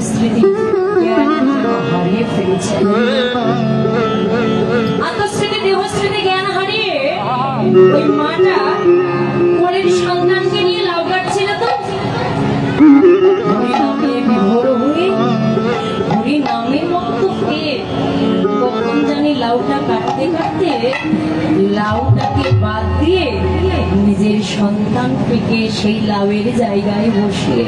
স্মৃতি হারিয়ে ফেলেছে। আত্মস্মৃতি দেহস্মৃতি জ্ঞান হারিয়ে ওই মাটা কোলের সন্তানকে নিয়ে লাউ কাটছিল। তো হরি নামে বিভোর হয়ে হরি নামের মতো পেয়ে কখন জানি লাউটা কাটতে কাটতে লাউটাকে বাদ দিয়ে নিজের সন্তান থেকে সেই লাউয়ের জায়গায় বসিয়ে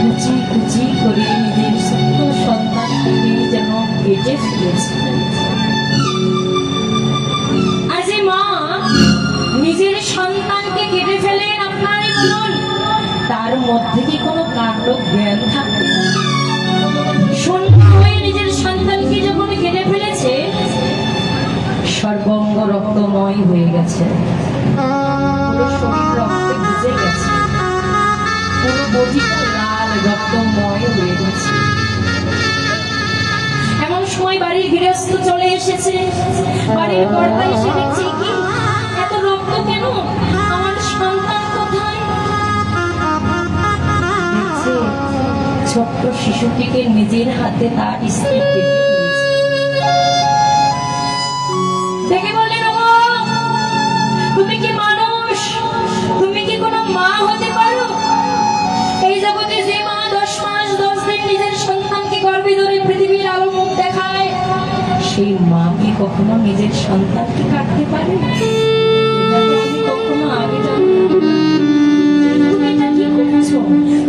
কুচি কুচি করে নিজের ছোট্ট সন্তান থেকে যেন কেটে ফেলেছিলেন। আর যে মা নিজের সন্তানকে কেটে ফেলেন, আপনারই বলুন তার মধ্যে কি কোনো কাণ্ড জ্ঞান থাকে? সন্তান হয়ে নিজের সন্তানকে যখন কেটে ফেলেছে, সর্বঙ্গ রক্তময় হয়ে গেছে, পুরো শরীর রক্তে ভিজে গেছে, পুরো বডিটা লাল রক্তময় হয়ে গেছে। এমন সময় বাড়ির গৃহস্থ চলে এসেছে, বাড়ির কর্তা এসে দেখছে কি এত রক্ত কেন, আমার সন্তান কোথায়? দেখছে ছোট্ট শিশুটিকে নিজের হাতে তার স্ত্রী কেটে দিয়েছে। দেখে বললেন, ওগো তুমি কি মানুষ? তুমি কি কোনো মা হতে পারো? এই জগতে যে মা 10 মাস 10 দিন নিজের সন্তানকে গর্ভে ধরে পৃথিবীর আলো মুখ দেখায়, সেই মা কি কখনো নিজের সন্তানকে কাটতে পারে? এটা আমি কখনো আগে জানি না। তুমি এটা কি করছো?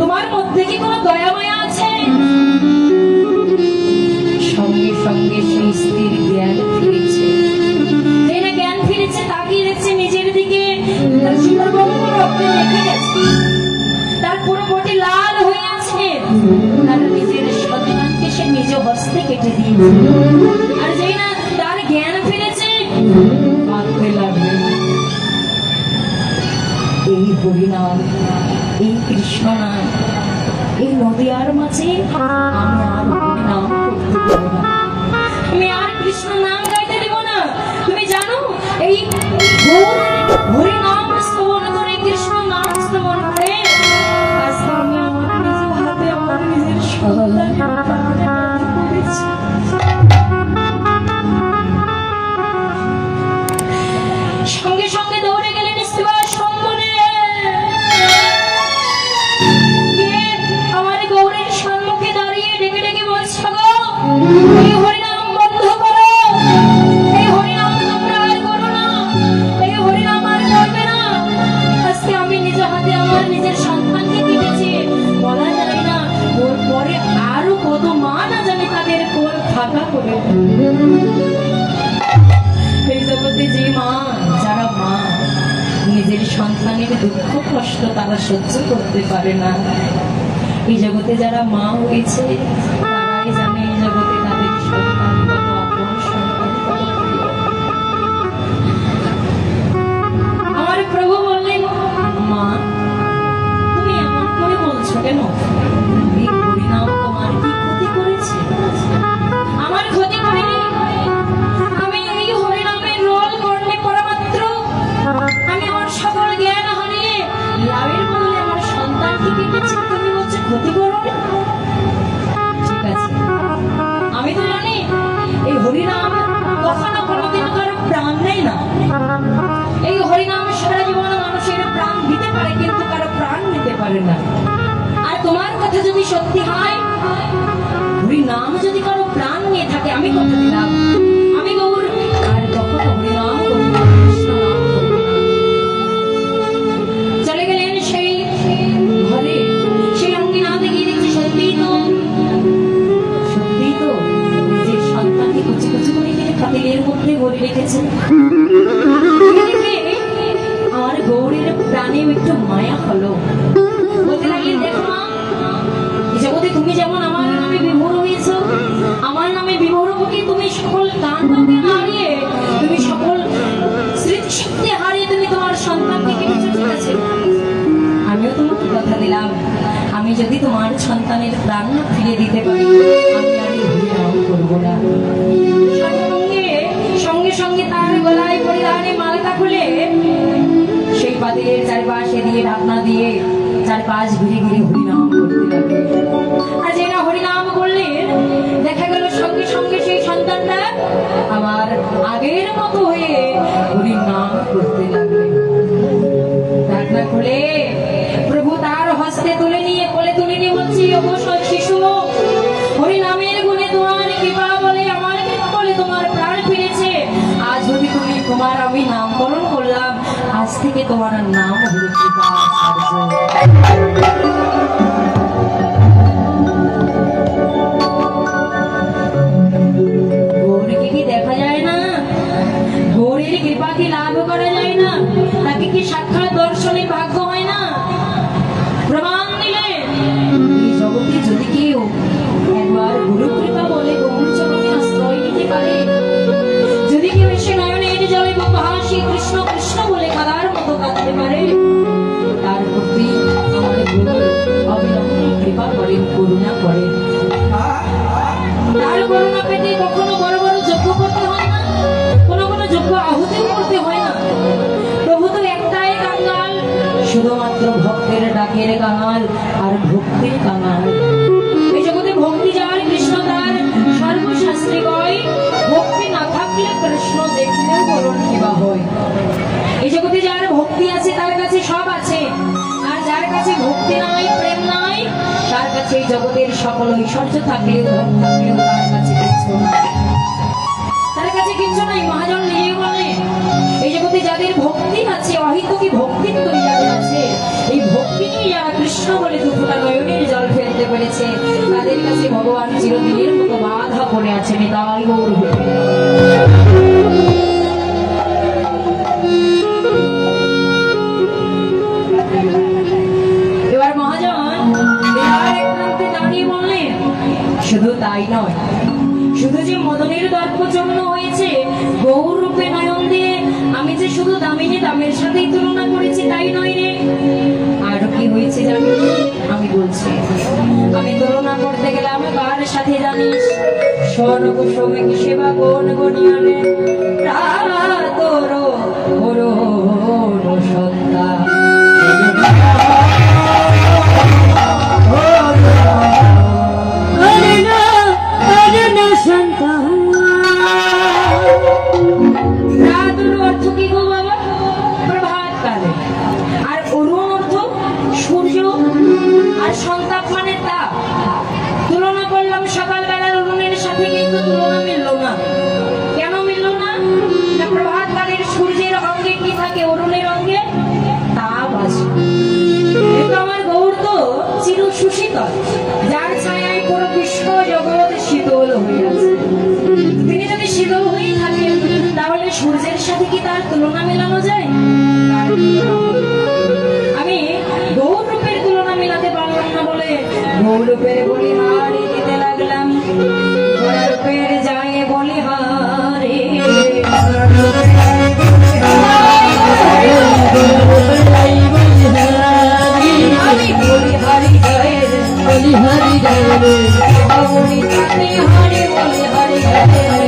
তোমার মধ্যে কি কোনো দয়া মায়া আছে? সঙ্গে সঙ্গে সেই স্ত্রীর জ্ঞান ফিরেছে। জ্ঞান ফিরেছে, তাকিয়ে দেখছে নিজের দিকে তার পুরো বডি লাল হয়ে আছে। তার নিজের সন্তানকে সে নিজ হস্তে কেটে দিয়েছে। আর যেই না তার জ্ঞান ফিরেছে, ভাবতে লাগবে এই হরিনাম, এই কৃষ্ণ নাম, এই নদীয়ার মাঝে আমি আর হরিনাম করতে দেব না, আমি আর কৃষ্ণ নাম গাইতে দেব না। তুমি জানো এই হরিনাম স্তবন করে, কৃষ্ণ নাম স্তবন করে আজকে আমি আমার নিজের হাতে আমার নিজের সন্তান করেছি। সঙ্গে সঙ্গে দৌড়ে গেলেন স্ত্রীবাস সম্বনে। আমার গৌরীর সম্মুখে দাঁড়িয়ে ডেকে ডেকে বলছে, গো এই হরিনাম বন্ধ করো, এই হরিনাম তোমরা আর করো না, এই হরিনাম আর করবে না। আজকে আমি নিজ হাতে আমার নিজের সন্তানকে কেটেছি, বলা যায় না ওর পরে আরো কত মা না জানে তাদের কোল ফাঁকা করে। এই জগতে যে মা, যারা মা নিজের সন্তানের দুঃখ কষ্ট তারা সহ্য করতে পারে না, এই জগতে যারা মা হয়েছে তারাই জানে এই জগতে তাদের সন্তান কত আপন, সন্তান কত প্রিয়। আমার প্রভু বললেন, মা তুমি এমন করে বলছো কেন? এই হরিনাম তোমার কি ক্ষতি করেছে? আমার ক্ষতি করেনি। আমি এই হরিনামের রোল করলে করা মাত্র আমি আমার সকল জ্ঞান হারিয়ে লাভের বদলে আমার সন্তানকে কেটেছি, তুমি বলছো ক্ষতি করো না? ঠিক আছে, আমি তো জানি এই হরিনাম কখনো কোনোদিন কারো প্রাণ নেয় না। এই হরিনাম সারা জীবন মানুষের প্রাণ দিতে পারে, কিন্তু কারো প্রাণ নিতে পারে না। আর তোমার কথা যদি সত্যি হয়, হরিনাম যদি কারো প্রাণ নিয়ে থাকে, আমি কথা দিলাম আমি গৌর আর কখনো হরিনাম করব না, কৃষ্ণ নাম করব না। চলে গেলেন সেই ঘরে, সেই অঙ্গিনাতে গিয়ে দেখছি সত্যিই তো নিজের সন্তানকে কুচি কুচি করে কেটে পাতিলের মধ্যে ভরে রেখেছে। আমার গৌরের প্রাণে একটু মায়া হলো, বলতে লাগলেন, দেখো মা, এই জগতে তুমি যেমন আমার নামে বিভোর হয়েছ, আমার নামে বিভোর হয়ে তুমি সকল কাণ্ডকে হারিয়ে, তুমি সকল স্মৃতিশক্তি হারিয়ে তুমি তোমার সন্তানকে কেটেছো। ঠিক আছে, আমিও তোমাকে কথা দিলাম, আমি যদি তোমার সন্তানের প্রাণ ফিরে দিতে পারি, আমি আর হরিনাম করব না। সঙ্গে সঙ্গে তার গলায় পরিধানে মালাটা খুলে সেই পাতিলের চারপাশে দিয়ে ঢাকনা দিয়ে চারপাশ ঘুরে ঘুরে হরিনাম করতে লাগলেন। আর যেটা হরিনাম করলেন, দেখা গেল সঙ্গে সঙ্গে সেই সন্তানটা আবার আগের মতো হয়ে হরিনাম করতে লাগলেন। ঢাকনা খুলে প্রভু তার হস্তে তুলে নিয়ে কোলে তুলে নিয়ে বলছি, অবসর শিশু, হরিনামের গুণে তোমার কৃপা বলে আমার বলে তোমার প্রাণ ফিরেছে। আজ যদি তুমি তোমার আমি নামকরণ করলাম, আজ থেকে তোমার নাম হলো কৃপাচার্য। গৌরকে কি দেখা যায় না? গৌরের কৃপা কি লাভ করা যায় না? তাকে কি সাক্ষাৎ দর্শনে ভাগ্য হয় না? প্রমাণ দিলেন এই জগতে যদি কেউ একবার গুরু কৃপা বলে গৌর জগতে আশ্রয় নিতে পারে, যদি কেউ এসে নয়নের জলে ভাসি কৃষ্ণ কৃষ্ণ বলে কাদার মতো কাঁদতে পারে, তার প্রতি আমার গুরু অবিলম্বে কৃপা করেন, করুণা করেন। তার করুণা পেতে কখনো বড় বড় যজ্ঞ করতে হয় না, কোনো কোনো যজ্ঞ আহুতিও করতে হয় না। প্রভু তো একটাই কাঙ্গাল, শুধুমাত্র ভক্তের ডাকের কাঙাল আর ভক্তির কাঙাল। এই জগতে ভক্তি যার কৃষ্ণ তার সর্বশাস্ত্রে কয়, ভক্তি না থাকলে কৃষ্ণ দেখলেও বরণ কিবা হয়। এই জগতে যার ভক্তি আছে তার কাছে সব আছে, আর যার কাছে ভক্তি নাই, প্রেম নাই, তার কাছে এই জগতের সকল ঐশ্বর্য থাকলেও ধন থাকলেও তার কাছে কিছু নাই, তার কাছে কিছু নাই। মহাজন নিজেই বলে, এই জগতে যাদের ভক্তি আছে, অহিতকি ভক্তি তৈরি যাদের আছে, এই ভক্তি নিয়ে যারা কৃষ্ণ বলে দুফোঁটা নয়নের জল ফেলতে পেরেছে, তাদের কাছে ভগবান চিরদিনের মতো বাধা পড়ে আছে। নিতাই গৌর হরি। এবার মহাজন বিহার এক প্রান্তে দাঁড়িয়ে বললেন, শুধু তাই নয়, শুধু যে মদনের দর্প চূর্ণ হয়েছে গৌর রূপে নয়ন দিয়ে আমি যে শুধু দামিনী দামের সাথেই তুলনা করেছি তাই নয় রে, আরো কি হয়েছে জানি? আমি বলছি, আমি তুলনা করতে গেলাম কার সাথে জানিস? স্বর্গ শ্রমিক সেবা কোন গনিয়ানে তোর সত্তা সন্তাপ মানে তাপ। তুলনা করলাম সকালবেলার অরুণের সাথে, কিন্তু তুলনা মিলল না। কেন মিলল না? প্রভাত কালের সূর্যের অঙ্গে কি থাকে? অরুণের অঙ্গে তাপ আছে। কিন্তু আমার গৌর তো চির সুশীতল, যার ছায়ায় পুরো বিশ্ব জগৎ শীতল হয়ে আছে। তিনি যদি শীতল হয়ে থাকেন, তাহলে সূর্যের সাথে কি তার তুলনা মেলানো যায়? আমি গৌর রূপের তুলনা মেলাতে পারলাম না বলে গৌর রূপের বলিহারি দিতে লাগলাম। ঘোড়া রূপের যায় বলিহারি, আমি বলিহারি যায় বলিহারি যায় বলি তাতে হরি বলিহারি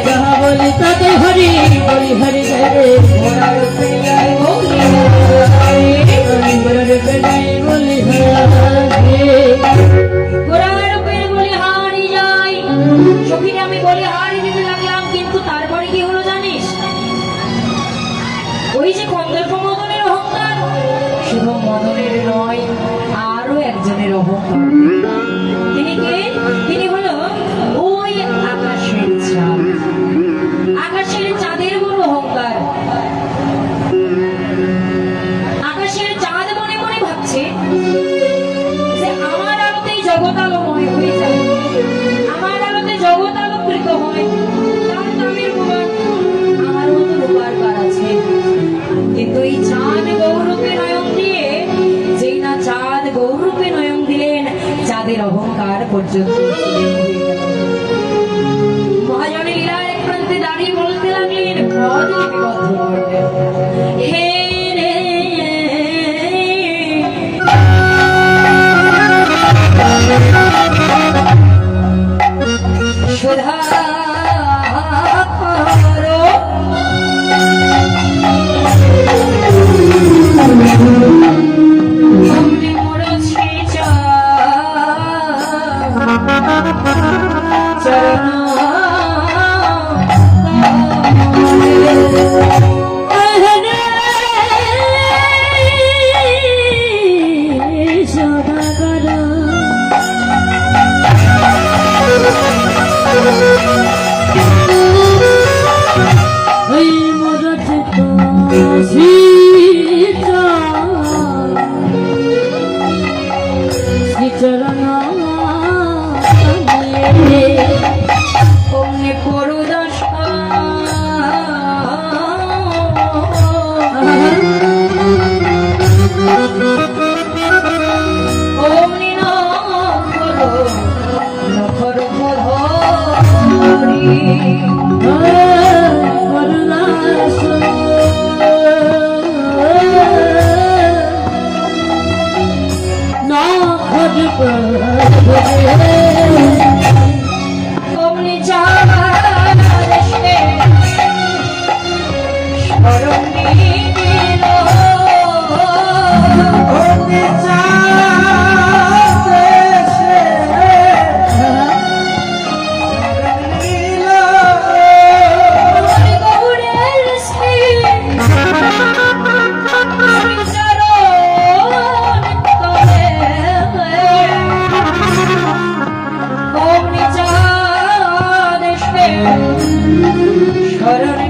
যাহা বলি তাতে হরি বলিহারি যায়। ঘোড়া রূপে যায় বলিহারি, ঘোড়া রূপে যায় বলিহারি, ঘোড়া রূপের বলিহারি যায়। সখীরে আমি বলিহারি দিতে লাগলাম, কিন্তু তারপরে কি হলো জানিস? ওই যে কন্দর্প মদনের অহংকার, শুধু মদনের নয়, আরো একজনের অহংকার। তিনি কে? তিনি হলো ওই আকাশের চাঁদ। আকাশের চাঁদের বড় অহংকার। আকাশের চাঁদ মনে মনে ভাবছে যে আমার আলোতেই জগৎ আলোময় হয়ে যায়, আমার আলোতে জগৎ আলোকৃত হয়, তার নামের প্রমাণ আমার মতো রূপার কার আছে। কিন্তু এই চাঁদ গৌরূপে নয়ন দিয়ে, যেই না চাঁদ গৌরূপে নয়ন দিলেন, চাঁদের অহংকার পর্যন্ত মহাজনের লীলার এক প্রান্তে দাঁড়িয়ে বলতে লাগলেন, পদ লিপিবদ্ধ করলেন, হে রে সুধা অমনি মরেছ ওই মরতে সীতা শ্রীচরণ অমনি করুদাসা অমনি নখর ধরি করুণাস না খোঁজবে অমনি চারে স্মরণ নিল গৌরের শ্রীচরণ তলে অমনি চারে স্মরণ